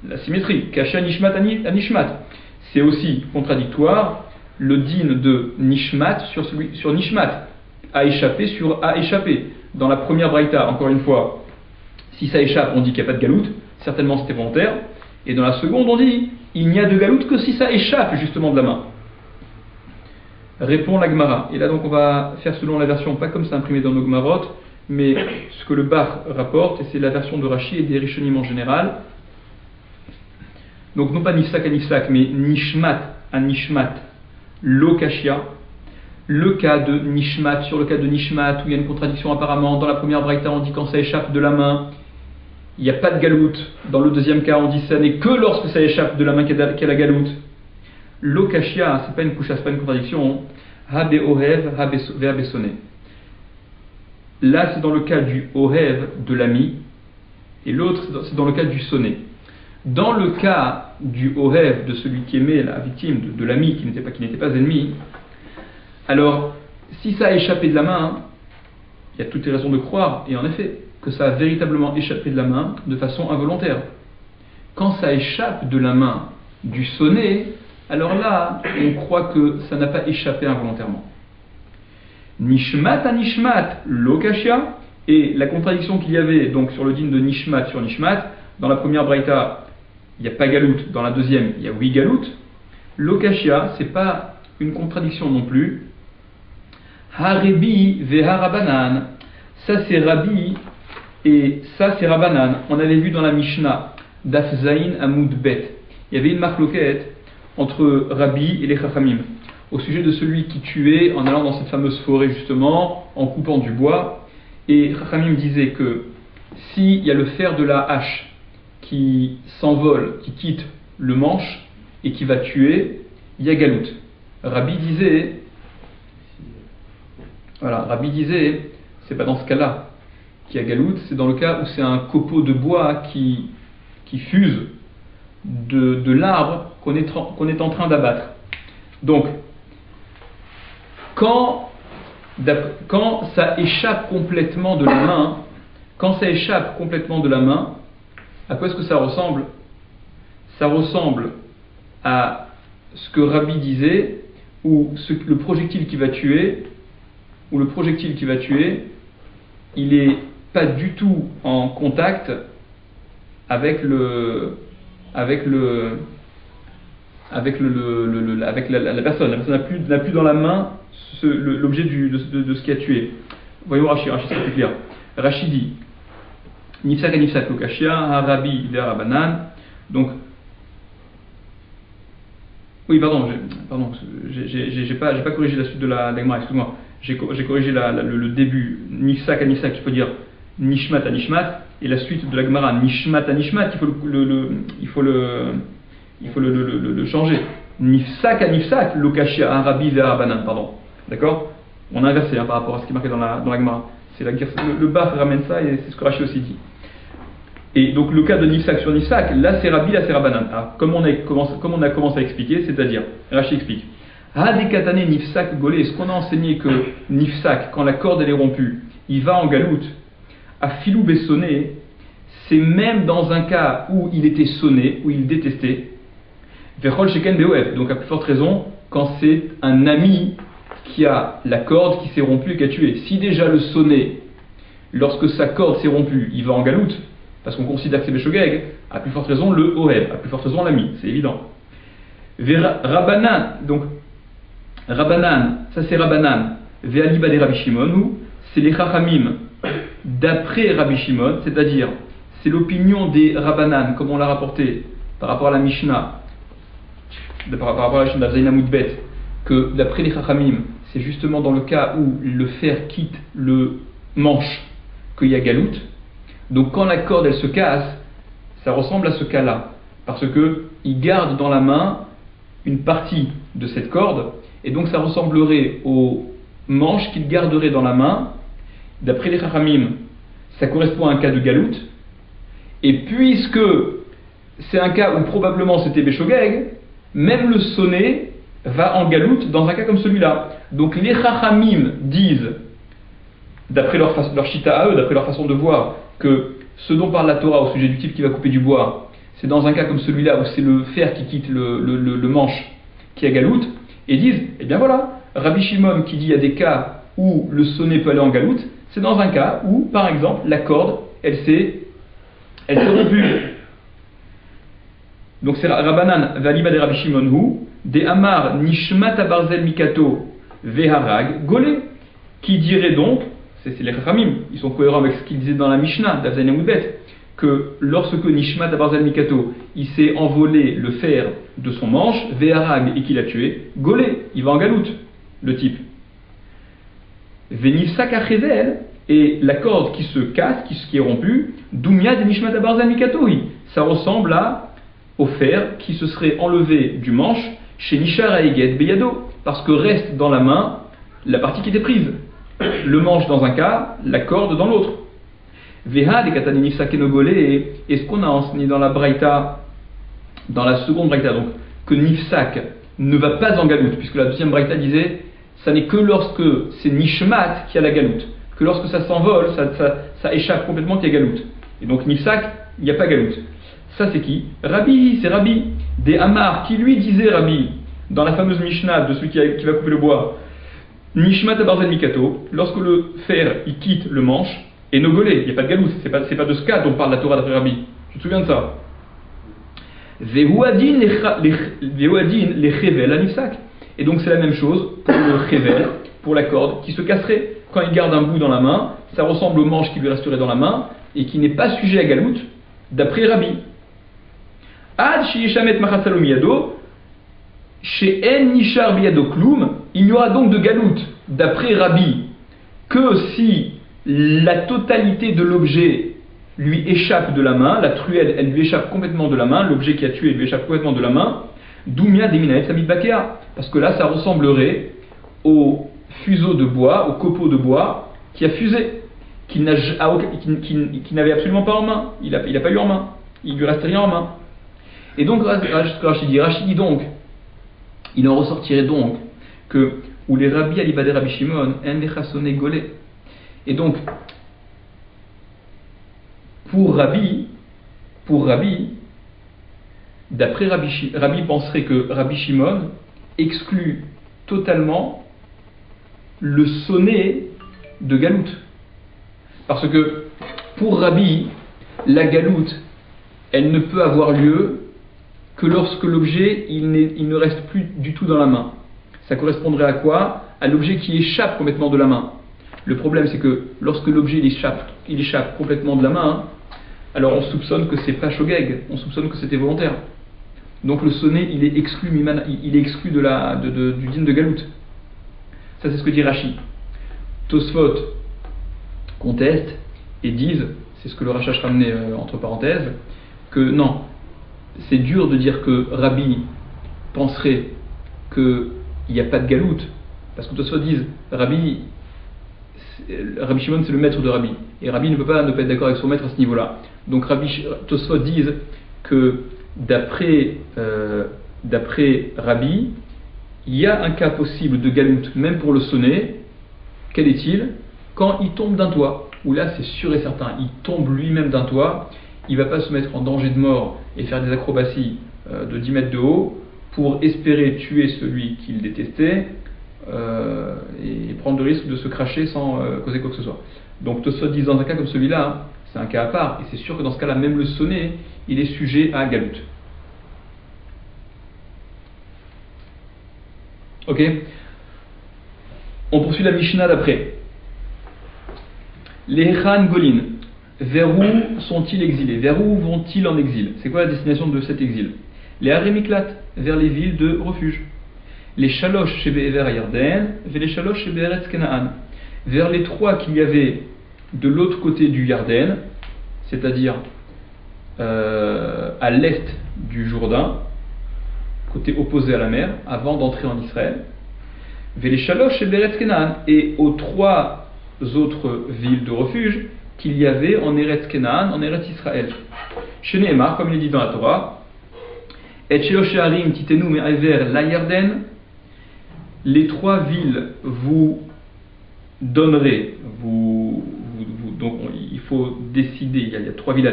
la symétrie, Kasha nishmat à nishmat. C'est aussi contradictoire le din de nishmat sur nishmat. A échappé sur a échappé. Dans la première braïta, encore une fois, si ça échappe, on dit qu'il n'y a pas de galoute. Certainement c'était volontaire. Et dans la seconde, on dit il n'y a de galoute que si ça échappe justement de la main. Répond la Gemara. Et là donc on va faire selon la version, pas comme c'est imprimé dans nos Gemarot, mais ce que le Bar rapporte, et c'est la version de Rashi et des Rishonim en général. Donc non pas nifsak à nifsak, mais nishmat à nishmat, lokashia. Le cas de nishmat, sur le cas de nishmat, où il y a une contradiction apparemment, dans la première braïta on dit quand ça échappe de la main, il n'y a pas de galoute. Dans le deuxième cas on dit ça n'est que lorsque ça échappe de la main qu'il y a la galoute. Lokashia, c'est pas une couche, c'est pas une contradiction. Habe ohev, habe sonné. Là, c'est dans le cas du ohev, de l'ami, et l'autre, c'est dans le cas du sonné. Dans le cas du ohev, de celui qui aimait la victime, de l'ami qui n'était pas ennemi, alors, si ça a échappé de la main, il y a toutes les raisons de croire, et en effet, que ça a véritablement échappé de la main de façon involontaire. Quand ça échappe de la main du sonné, alors là, on croit que ça n'a pas échappé involontairement. Nishmat à nishmat, lokashia, et la contradiction qu'il y avait donc sur le din de nishmat sur nishmat, dans la première braïta, il n'y a pas galoute, dans la deuxième, il y a oui galoute. Lokashia, c'est pas une contradiction non plus. Harebi veha rabanan, ça c'est Rabbi et ça c'est Rabanan. On avait vu dans la Mishnah, Daf Zayin Amud Bet, il y avait une marloquette entre Rabbi et les Chachamim, au sujet de celui qui tuait en allant dans cette fameuse forêt justement, en coupant du bois. Et Chachamim disait que s'il y a le fer de la hache qui s'envole, qui quitte le manche et qui va tuer, il y a galoute. Rabbi disait, c'est pas dans ce cas-là. qui a galoute, c'est dans le cas où c'est un copeau de bois qui fuse de l'arbre qu'on est en train d'abattre. Donc, quand ça échappe complètement de la main, à quoi est-ce que ça ressemble? Ça ressemble à ce que Rabbi disait, où le projectile qui va tuer, il est pas du tout en contact avec la personne. La personne n'a plus dans la main l'objet de ce qui a tué. Voyons Rashi, c'est plus clair. Rashi dit Nifsak a Nifsak Lokashia, Harabi Rabanan. Donc, oui, j'ai pas corrigé la suite de la Gemara, excuse-moi. J'ai corrigé le début. Nifsak à Nifsak, il faut dire Nishmat à Nishmat, et la suite de la Gemara, Nishmat à Nishmat, il faut le changer. Nifsak à Nifsak, Lokashia, Harabi Rabanan, pardon. D'accord? On a inversé par rapport à ce qui est marqué dans la Gemara. C'est le Bach ramène ça et c'est ce que Rashi aussi dit. Et donc le cas de Nifsak sur Nifsak, là c'est Rabbi, là c'est Rabbanan. Alors, comme on a commencé à expliquer, c'est-à-dire, Rashi explique. Hadekatane Nifsak Golé, est-ce qu'on a enseigné que Nifsak, quand la corde elle est rompue, il va en galoute? À Filou Bessonné, c'est même dans un cas où il était sonné, où il détestait. Vechol Sheken Beoef, donc à plus forte raison, quand c'est un ami qui a la corde qui s'est rompue et qui a tué. Si déjà le sonné, lorsque sa corde s'est rompue, il va en galoute, parce qu'on considère que c'est Beshogeg, à plus forte raison le Ohev, à plus forte raison l'ami, c'est évident. Rabbanan, donc Rabbanan, ça c'est Rabbanan, Ve'aliba de Rabbi Shimon, ou c'est les Chachamim d'après Rabbi Shimon, c'est-à-dire c'est l'opinion des Rabbanan, comme on l'a rapporté par rapport à la Mishnah, par rapport à la Mishnah d'Avzaïna Moudbet, que d'après les Chachamim, c'est justement dans le cas où le fer quitte le manche qu'il y a galoute. Donc quand la corde elle se casse, ça ressemble à ce cas-là, parce que il garde dans la main une partie de cette corde, et donc ça ressemblerait au manche qu'il garderait dans la main. D'après les Chachamim, ça correspond à un cas de galoute, et puisque c'est un cas où probablement c'était Beshogeg, même le sonné va en galoute dans un cas comme celui-là. Donc les Chachamim disent, d'après leur chita à eux, d'après leur façon de voir, que ce dont parle la Torah au sujet du type qui va couper du bois, c'est dans un cas comme celui-là où c'est le fer qui quitte le manche qui a galoute, et disent, eh bien voilà, Rabbi Shimon qui dit il y a des cas où le sonné peut aller en galoute, c'est dans un cas où, par exemple, la corde, elle s'est rompue. Donc c'est Rabbanan, Valiba de Rabbi Shimon hu, de Amar Nishmat Abarzel Mikato Veharag Golé, qui dirait donc, c'est les Chachamim, ils sont cohérents avec ce qu'ils disaient dans la Mishnah d'Avzaïna Moudbet, que lorsque Nishmat Abarzel Mikato, il s'est envolé le fer de son manche, Veharag, et qu'il a tué, Golé, il va en galoute, le type. Venifsak Achezel, et la corde qui se casse, qui est rompue, Doumia de Nishmat Abarzel Mikato, ça ressemble au fer qui se serait enlevé du manche chez Nishar Aeged Beyado, parce que reste dans la main la partie qui était prise. Le manche dans un cas, la corde dans l'autre. Veha de Katani Nifsak Enogolé, et ce qu'on a enseigné dans la Braïta, dans la seconde Braïta, donc, que Nifsak ne va pas en galoute, puisque la deuxième Braïta disait, ça n'est que lorsque c'est Nishmat qui a la galoute, que lorsque ça s'envole, ça échappe complètement qu'il y a galoute. Et donc Nifsak, il n'y a pas galoute. Ça c'est qui? Rabbi, c'est Rabbi. Des Amar, qui lui disait Rabbi, dans la fameuse Mishnah de celui qui va couper le bois, Nishmat Abarzel Mikato, lorsque le fer il quitte le manche, et Nogolé, il n'y a pas de galoute, c'est pas de ce cas dont parle la Torah d'après Rabbi. Tu te souviens de ça? Vehuadin les Chevel à Nifsak. Et donc c'est la même chose pour le Chevel, pour la corde, qui se casserait. Quand il garde un bout dans la main, ça ressemble au manche qui lui resterait dans la main, et qui n'est pas sujet à galoute, d'après Rabbi. Ad Shieshamet Machatsalom Yado, chez En Nishar Biyado Kloum, il n'y aura donc de galoute, d'après Rabbi, que si la totalité de l'objet lui échappe de la main, la truelle, elle lui échappe complètement de la main, l'objet qui a tué lui échappe complètement de la main, Doumia Deminaet Samit Bakea, parce que là ça ressemblerait au fuseau de bois, au copeau de bois qui a fusé. qu'il n'avait absolument pas en main. Il n'a pas eu en main. Il lui reste rien en main. Et donc, Rachid dit donc, il en ressortirait donc que où les rabbis alibadé Rabbi Shimon en les chassonné golé. Et donc, pour Rabbi, d'après Rabbi penserait que Rabbi Shimon exclut totalement le sonnet de galoute. Parce que pour Rabbi, la galoute, elle ne peut avoir lieu que lorsque l'objet il ne reste plus du tout dans la main. Ça correspondrait à quoi? À l'objet qui échappe complètement de la main. Le problème, c'est que lorsque l'objet il échappe complètement de la main, alors on soupçonne que c'est pas shogeg, on soupçonne que c'était volontaire. Donc le sonnet, il est exclu du din de galoute. Ça, c'est ce que dit Rashi. Tosfot conteste et disent, c'est ce que le Rachash ramenait entre parenthèses, que non, c'est dur de dire que Rabbi penserait qu'il n'y a pas de galoute, parce que Tosfot disent Rabbi Shimon c'est le maître de Rabbi, et Rabbi ne peut pas être d'accord avec son maître à ce niveau-là. Donc Tosfot disent que d'après Rabbi, il y a un cas possible de galoute, même pour le sonnet. Quel est-il? Quand il tombe d'un toit, où là c'est sûr et certain, il tombe lui-même d'un toit, il ne va pas se mettre en danger de mort et faire des acrobaties de 10 mètres de haut pour espérer tuer celui qu'il détestait et prendre le risque de se cracher sans causer quoi que ce soit. Donc Tosfot dit dans un cas comme celui-là, c'est un cas à part, et c'est sûr que dans ce cas-là, même le sonnet, il est sujet à galoute. Ok? On poursuit la Mishnah d'après. Les Khan Golin, vers où sont-ils exilés? Vers où vont-ils en exil? C'est quoi la destination de cet exil? Les Harémiklat, vers les villes de refuge. Les Shalosh chez Be'ever Yarden, vers les Shalosh chez Be'eretz Kenaan. Vers les trois qu'il y avait de l'autre côté du Yarden, c'est-à-dire à l'est du Jourdain, côté opposé à la mer, avant d'entrer en Israël. Vers les Shalosh chez Be'eretz Kenaan, et aux trois autres villes de refuge qu'il y avait en Eretz Kenaan, en Eretz Israël. Chez Nehemar, comme il est dit dans la Torah, Et Shelosh Harim Titenu Me'aver la Yarden, les trois villes vous donnerez, donc il faut décider, il y a trois villes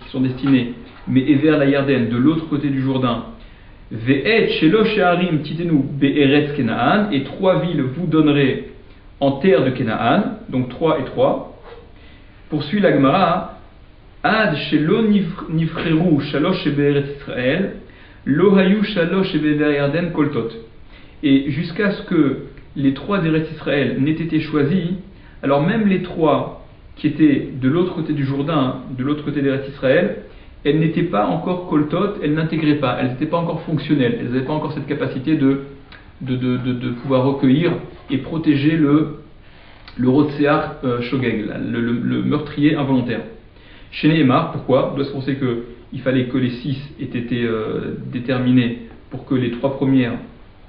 qui sont destinées, mais Ever la Yarden, de l'autre côté du Jourdain, Ve'et Shelosh Harim Titenu Be'eretz Kenaan, et trois villes vous donnerez en terre de Kenaan, donc 3 et 3. Poursuit la Gemara, Ad shelo nifreru shalosh be'eretz Israël, lo hayu shalosh be'ever Yarden koltot. Et jusqu'à ce que les trois d'Eretz Israël n'aient été choisis, alors même les trois qui étaient de l'autre côté du Jourdain, de l'autre côté d'Eretz Israël, elles n'étaient pas encore koltot, elles n'intégraient pas, elles n'étaient pas encore fonctionnelles, elles n'avaient pas encore cette capacité de pouvoir recueillir et protéger le Rotseach Shogeg, le meurtrier involontaire. Chez Nehemar, pourquoi? Parce qu'on sait qu'il fallait que les 6 aient été déterminés pour que les 3 premières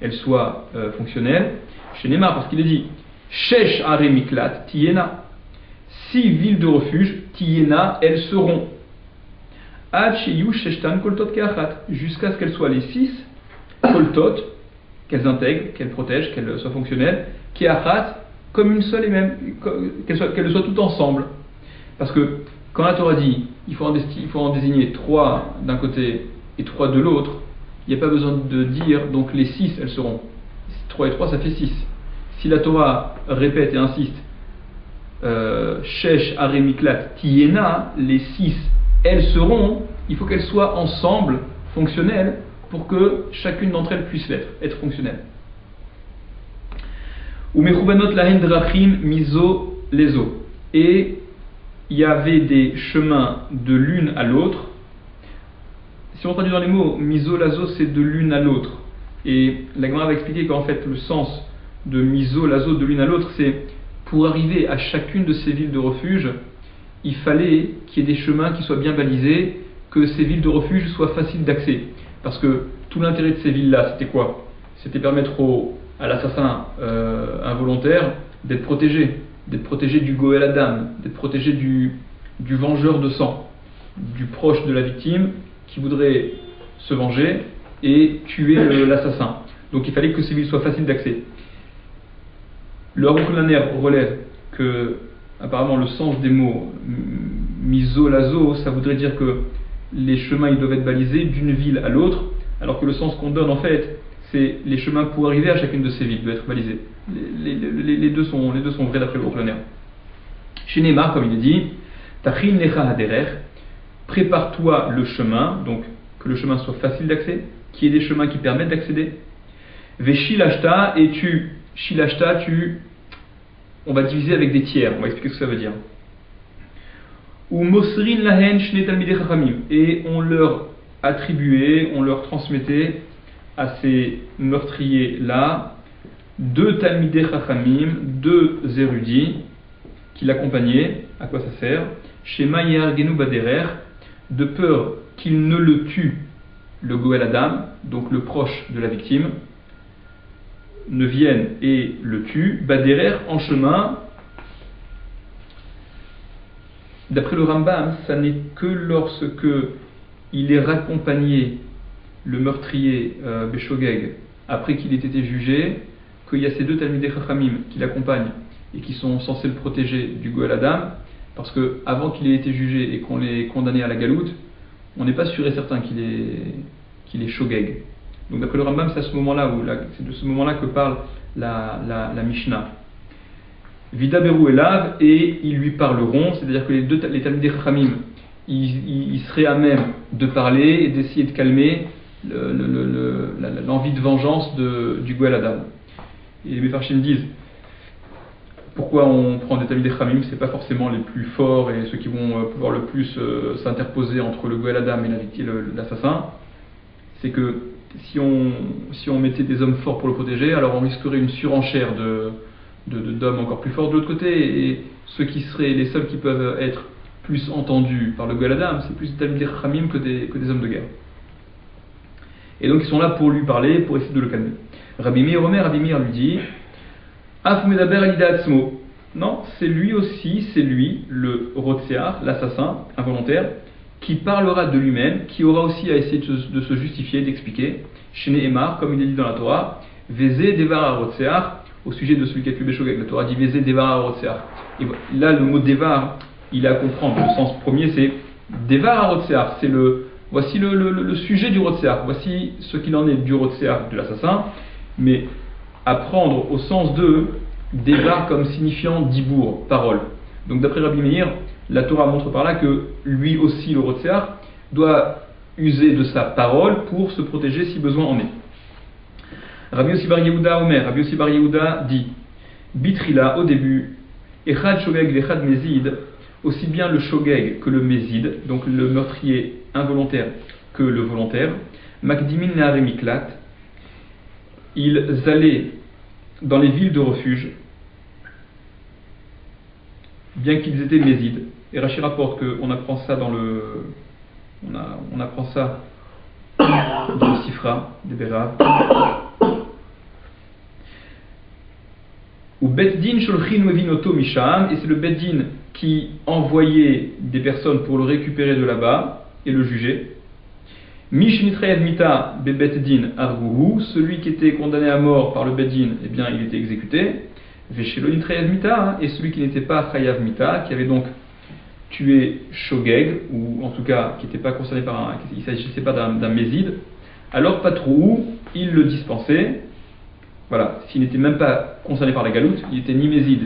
elles soient fonctionnelles. Chez Nehemar, parce qu'il est dit Shesh Aremiklat Tiena, 6 villes de refuge, Tiena, elles seront. Ad Sheyu Sheshtan Koltot Keachat, jusqu'à ce qu'elles soient les 6 Koltot, qu'elles intègrent, qu'elles protègent, qu'elles soient fonctionnelles, Keachat, comme une seule et même, qu'elles soient toutes ensemble. Parce que quand la Torah dit il faut en désigner 3 d'un côté et 3 de l'autre, il n'y a pas besoin de dire donc les 6 elles seront. 3 et 3 ça fait 6. Si la Torah répète et insiste Shesh Aremiklat Tiena, les 6 elles seront, il faut qu'elles soient ensemble, fonctionnelles, pour que chacune d'entre elles puisse être fonctionnelle. Ou mechubanot lahen drachim miso lezo. Et il y avait des chemins de l'une à l'autre. Si on traduit dans les mots, miso lazo c'est de l'une à l'autre. Et la Gemara va expliquer qu'en fait le sens de miso lazo de l'une à l'autre, c'est pour arriver à chacune de ces villes de refuge, il fallait qu'il y ait des chemins qui soient bien balisés, que ces villes de refuge soient faciles d'accès. Parce que tout l'intérêt de ces villes-là, c'était quoi? C'était permettre à l'assassin involontaire d'être protégé. d'être protégé du Goël Adam, d'être protégé du vengeur de sang, du proche de la victime qui voudrait se venger et tuer l'assassin. Donc il fallait que ces villes soient faciles d'accès. Le Aruch Laner relève que, apparemment, le sens des mots miso-lazo, ça voudrait dire que les chemins ils doivent être balisés d'une ville à l'autre, alors que le sens qu'on donne en fait, c'est les chemins pour arriver à chacune de ces villes doivent être balisés. Les deux sont vrais d'après le Aruch Laner. Chez Neymar, comme il est dit, Tachin lecha haderer, prépare-toi le chemin, donc que le chemin soit facile d'accès, qu'il y ait des chemins qui permettent d'accéder. Veshilashta, et on va diviser avec des tiers, on va expliquer ce que ça veut dire. Ou mosrin lahen shne talmidei chachamim, et on leur attribuait, on leur transmettait à ces meurtriers-là 2 talmidei chachamim, 2 érudits qui l'accompagnaient. À quoi ça sert? Shema yargenu baderer, de peur qu'il ne le tue, le Goël Adam, donc le proche de la victime, ne vienne et le tue, baderer en chemin. D'après le Rambam, ça n'est que lorsque il est raccompagné, le meurtrier Beshogeg, après qu'il ait été jugé, qu'il y a ces 2 Talmidei Chachamim qui l'accompagnent et qui sont censés le protéger du Goël Adam, parce que avant qu'il ait été jugé et qu'on l'ait condamné à la galoute, on n'est pas sûr et certain qu'il est Shogeg. Donc d'après le Rambam, c'est à ce moment-là, c'est de ce moment-là que parle la Mishnah. Vida Beru Elav, et ils lui parleront, c'est-à-dire que les Talmidei Chachamim, ils seraient à même de parler et d'essayer de calmer l'envie de vengeance du Goël Adam. Et les Mefarshim disent, pourquoi on prend des Talmidei Chachamim? C'est pas forcément les plus forts et ceux qui vont pouvoir le plus s'interposer entre le Goël Adam et l'assassin. C'est que si on mettait des hommes forts pour le protéger, alors on risquerait une surenchère d'hommes encore plus forts de l'autre côté, et ceux qui seraient les seuls qui peuvent être plus entendus par le Goël Adam, c'est plus des Talmidei Chachamim que des hommes de guerre. Et donc ils sont là pour lui parler, pour essayer de le calmer. Rabbi Meir lui dit, Af medaber alida atzmo. Non, c'est lui, le Rotsear, l'assassin involontaire, qui parlera de lui-même, qui aura aussi à essayer de se justifier, d'expliquer. Chez Nehemar, comme il est dit dans la Torah, Veze devar Rotsear, au sujet de celui qui a tué Beshogeg, la Torah dit Veze devar Rotsear. Et là, le mot devar, il est à comprendre. Le sens premier, c'est devar Rotsear. Voici le sujet du Rotsear. Voici ce qu'il en est du Rotsear, de l'assassin. Mais à prendre au sens de devar comme signifiant dibour, parole. Donc d'après Rabbi Meir, la Torah montre par là que lui aussi, le Rotsear, doit user de sa parole pour se protéger si besoin en est. Rabbi Yossi Bar Yehuda dit, Bitrila, au début, Echad Shogeg vechad Mezid, aussi bien le Shogeg que le Mezid, donc le meurtrier involontaire que le volontaire, Makdimin Nahare Miklat, ils allaient dans les villes de refuge, bien qu'ils étaient Mezid. Et Rashi rapporte qu'on apprend ça on apprend ça dans le Sifra, des Bérav. Ou Beddin Sholchin Wevinoto Misham, et c'est le Beddin qui envoyait des personnes pour le récupérer de là-bas et le juger. Mishnitreyev Mita Bebeddin Arguhu, celui qui était condamné à mort par le Beddin, eh bien il était exécuté. Veshelonitreyev Mita, et celui qui n'était pas Chayav Mita, qui avait donc tué Shogeg, ou en tout cas qui n'était pas concerné il ne s'agissait pas d'un Mezid, alors Patrou, il le dispensait. Voilà, s'il n'était même pas concerné par la galoute, il n'était ni Mezid,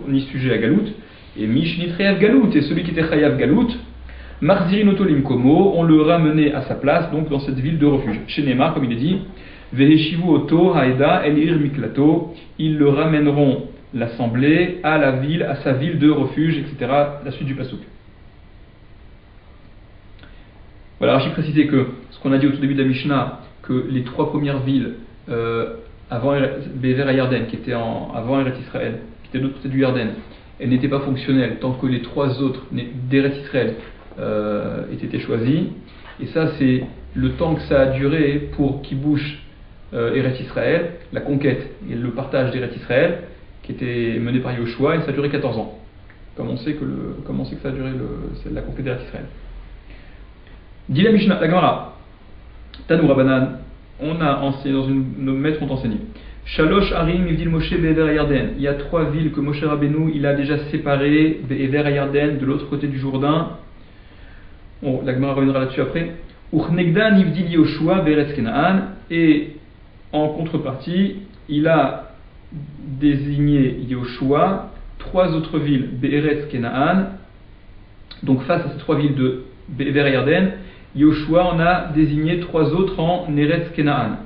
ni sujet à galoute, et Mishnitreyev Galout, et celui qui était Chayav Galout, Marzirinoto Limkomo, on le ramenait à sa place, donc dans cette ville de refuge. Chez Neymar, comme il est dit, Veheshivu Oto Haeda Elir Miklato, ils le ramèneront l'assemblée à la ville, à sa ville de refuge, etc. La suite du pasuk. Voilà, Rashi précisait que ce qu'on a dit au tout début de la Mishnah, que les 3 premières villes avant Bever à Yarden, qui étaient avant Eretz Israël, qui étaient de l'autre côté du Yarden, elles n'étaient pas fonctionnelles tant que les 3 autres d'Eretz Israël aient été choisies. Et ça, c'est le temps que ça a duré pour Kibush Eretz Israël, la conquête et le partage d'Eretz Israël, qui était menée par Yoshua, et ça a duré 14 ans. Comme on sait que ça a duré c'est la conquête d'Israël. Dit la Mishnah, la Gemara, Tanou Rabbanan, on a enseigné, nos maîtres ont enseigné. Shalosh Harim Yivdil Moshe Be'ever Yarden. Il y a 3 villes que Moshe Rabbeinu il a déjà séparées, Be'ever Yarden, de l'autre côté du Jourdain. Bon, la Gemara reviendra là-dessus après. Uchnegdan Yivdil Yoshua Be'eretz Kenaan. Et en contrepartie, il a désigné Yoshua 3 autres villes, Be'eretz Kenaan. Donc face à ces 3 villes de Be'ever Yarden, Yoshua en a désigné 3 autres en Eretz Kenaan.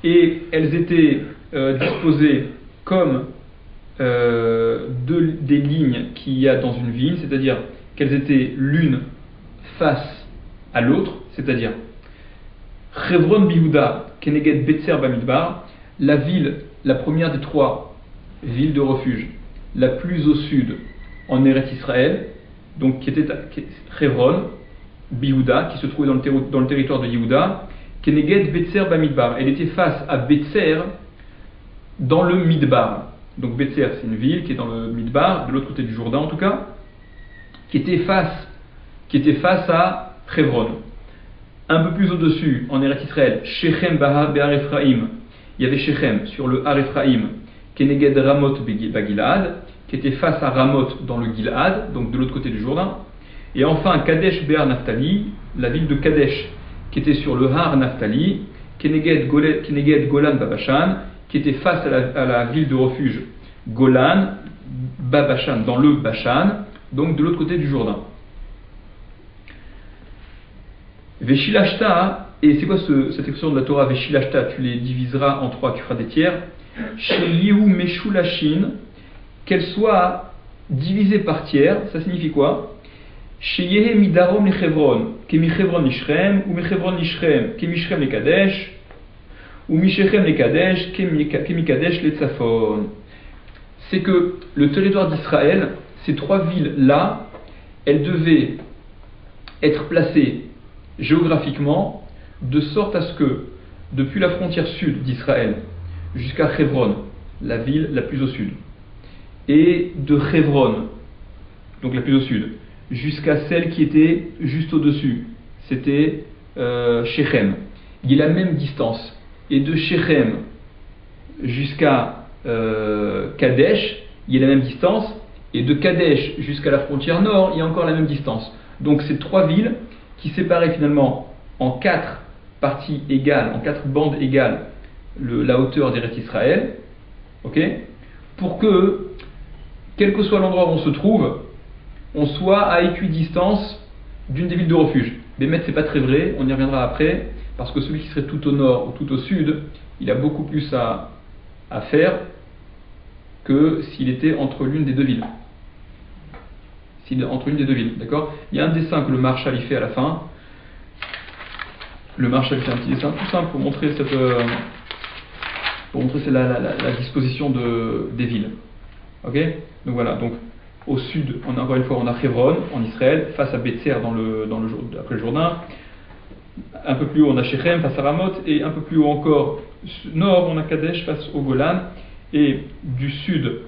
Et elles étaient disposées comme des lignes qu'il y a dans une ville, c'est-à-dire qu'elles étaient l'une face à l'autre, c'est-à-dire Chevron Bihuda Keneged Betzer Bamidbar, la première des 3 villes de refuge, la plus au sud en Eretz Israël, donc qui était Chevron Bihuda, qui se trouvait dans le territoire de Yehuda, Keneged Betzer Bamidbar. Elle était face à Betzer dans le Midbar. Donc Betzer, c'est une ville qui est dans le Midbar, de l'autre côté du Jourdain en tout cas, qui était face à Chevron. Un peu plus au-dessus, en Eretz Israël, Shechem Bahar Behar Ephraim. Il y avait Shechem sur le Har Ephraim, Keneged Ramot Bagilad, qui était face à Ramoth dans le Gilad, donc de l'autre côté du Jourdain. Et enfin, Kadesh Be'ar Naphtali, la ville de Kadesh, qui était sur le Har Naphtali, Keneged Golan Babashan, qui était face à la ville de refuge Golan Babashan, dans le Bashan, donc de l'autre côté du Jourdain. Veshilashta, et c'est quoi cette expression de la Torah Veshilashta? Tu les diviseras en 3, tu feras des tiers. Shelihu Meshulashin, qu'elle soit divisée par tiers, ça signifie quoi? Sheyehe midarom le Chevron, kemi Chevron lishrem, ou mi Chevron lishrem, kemi Shrem le Kadesh, ou mi Shechem le Kadesh, kemi Kadesh le Tzafon. C'est que le territoire d'Israël, ces 3 villes-là, elles devaient être placées géographiquement de sorte à ce que, depuis la frontière sud d'Israël jusqu'à Chevron, la ville la plus au sud, et de Chevron, donc la plus au sud, jusqu'à celle qui était juste au-dessus, c'était Shechem. Il y a la même distance. Et de Shechem jusqu'à Kadesh, il y a la même distance. Et de Kadesh jusqu'à la frontière nord, il y a encore la même distance. Donc c'est 3 villes qui séparaient finalement en 4 parties égales, en 4 bandes égales, la hauteur d'Eretz Israël, pour que, quel que soit l'endroit où on se trouve, on soit à équidistance d'une des villes de refuge. Bémet, c'est pas très vrai, on y reviendra après, parce que celui qui serait tout au nord ou tout au sud, il a beaucoup plus à faire que s'il était entre l'une des 2 villes. Entre l'une des 2 villes, d'accord? Il y a un dessin que le Marshal y fait à la fin. Le Marshal fait un petit dessin tout simple pour montrer la disposition des villes. Ok? Donc voilà, donc au sud, encore une fois, on a Chevron en Israël, face à Betzer après le Jourdain. Un peu plus haut, on a Shechem face à Ramoth, et un peu plus haut encore, nord, on a Kadesh face au Golan, et du sud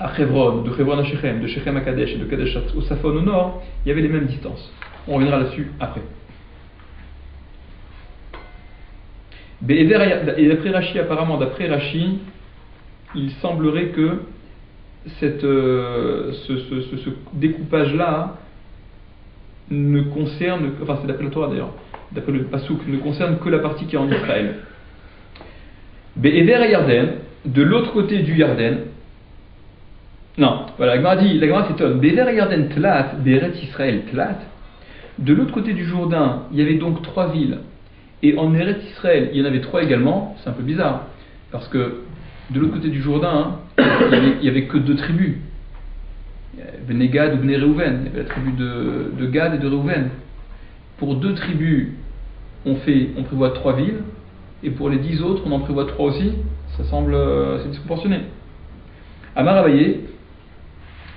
à Chevron, de Chevron à Shechem, de Shechem à Kadesh, et de Kadesh au Safon au nord, il y avait les mêmes distances. On reviendra là-dessus après. Et d'après Rashi, apparemment, d'après Rashi, il semblerait que ce découpage-là ne concerne, enfin c'est d'après la Torah d'ailleurs, d'après le Pasuk, ne concerne que la partie qui est en Israël. Be'ever Yarden, de l'autre côté du Yarden, non, voilà, la Gemara s'étonne. Be'ever Yarden Tlat, Be'eretz Israël Tlat, de l'autre côté du Jourdain, il y avait donc 3 villes, et en Eretz Israël, il y en avait 3 également, c'est un peu bizarre, parce que de l'autre côté du Jourdain, il n'y avait que 2 tribus. Bnei Gad ou Bnei Reuven, il y avait la tribu de Gad et de Reuven. Pour 2 tribus, on prévoit 3 villes, et pour les 10 autres, on en prévoit 3 aussi. Ça semble, c'est disproportionné. Amar Abaye,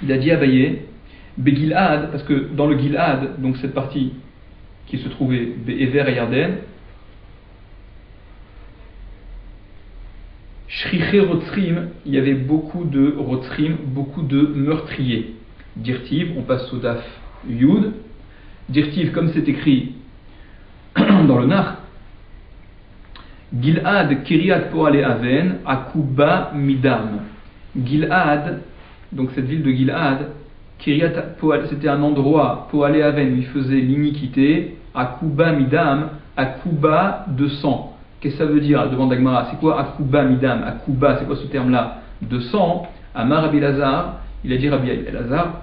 il a dit Abaye, Begilad, parce que dans le Gilad, donc cette partie qui se trouvait Be'ever et Yarden, Shriche Rotzrim, il y avait beaucoup de Rotzrim, beaucoup de meurtriers. Dirtiv, on passe au Daf Yud. Dirtiv, comme c'est écrit dans le Nar, Gilad Kiryat Poale Aven, Akuba Midam. Gilad, donc cette ville de Gilad, Kiryat Poale, c'était un endroit, Poale Aven, où il faisait l'iniquité, Akuba Midam, Akuba de sang. Qu'est-ce que ça veut dire, demande Agmara? C'est quoi Akuba Midam? Akuba, c'est quoi ce terme-là? De sang. Amar Rabbi Lazar, il a dit Rabbi Lazar,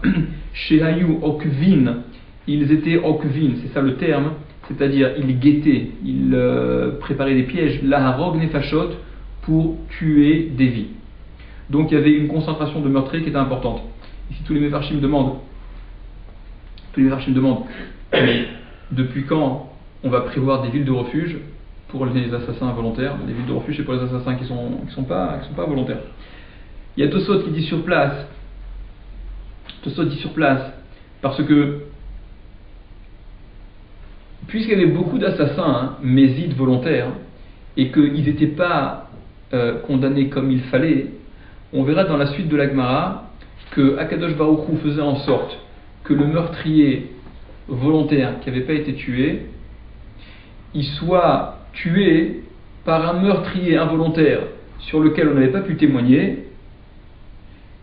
Shehayu Okvin, ils étaient Okvin, c'est ça le terme, c'est-à-dire ils guettaient, ils préparaient des pièges, Laharog Nefashot, pour tuer des vies. Donc il y avait une concentration de meurtriers qui était importante. Ici tous les Mefarshim demandent, mais depuis quand on va prévoir des villes de refuge pour les assassins volontaires? Les villes de refuge, c'est pour les assassins qui sont pas volontaires. Il y a Tosot qui dit sur place, parce que puisqu'il y avait beaucoup d'assassins mésides volontaires et qu'ils n'étaient pas condamnés comme il fallait, on verra dans la suite de l'Agmara que Akadosh Baruch Hu faisait en sorte que le meurtrier volontaire qui n'avait pas été tué, il soit tué par un meurtrier involontaire sur lequel on n'avait pas pu témoigner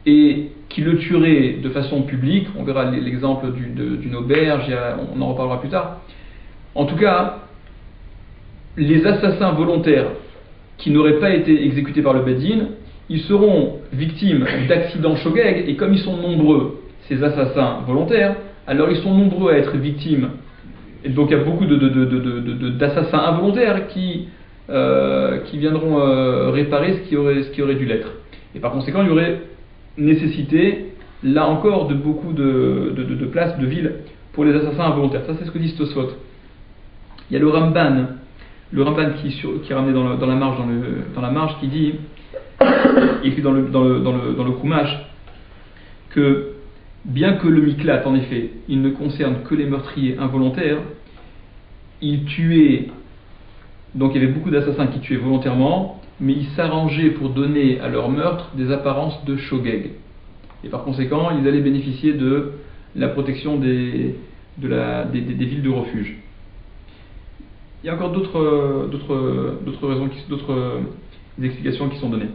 et qui le tuerait de façon publique. On verra l'exemple d'une auberge, on en reparlera plus tard. En tout cas, les assassins volontaires qui n'auraient pas été exécutés par le Beddin, ils seront victimes d'accidents shogeg, et comme ils sont nombreux, ces assassins volontaires, alors ils sont nombreux à être victimes. Et donc il y a beaucoup d'assassins involontaires qui viendront réparer ce qui aurait dû l'être. Et par conséquent, il y aurait nécessité, là encore, de beaucoup de places, de villes, pour les assassins involontaires. Ça, c'est ce que dit Tosfot. Il y a le Ramban qui est ramené dans la marge, qui dit, écrit dans le Chumash, que bien que le Miklat, en effet, il ne concerne que les meurtriers involontaires, il tuait, donc il y avait beaucoup d'assassins qui tuaient volontairement, mais ils s'arrangeaient pour donner à leur meurtre des apparences de shogeg. Et par conséquent, ils allaient bénéficier de la protection des villes de refuge. Il y a encore d'autres raisons, d'autres explications qui sont données.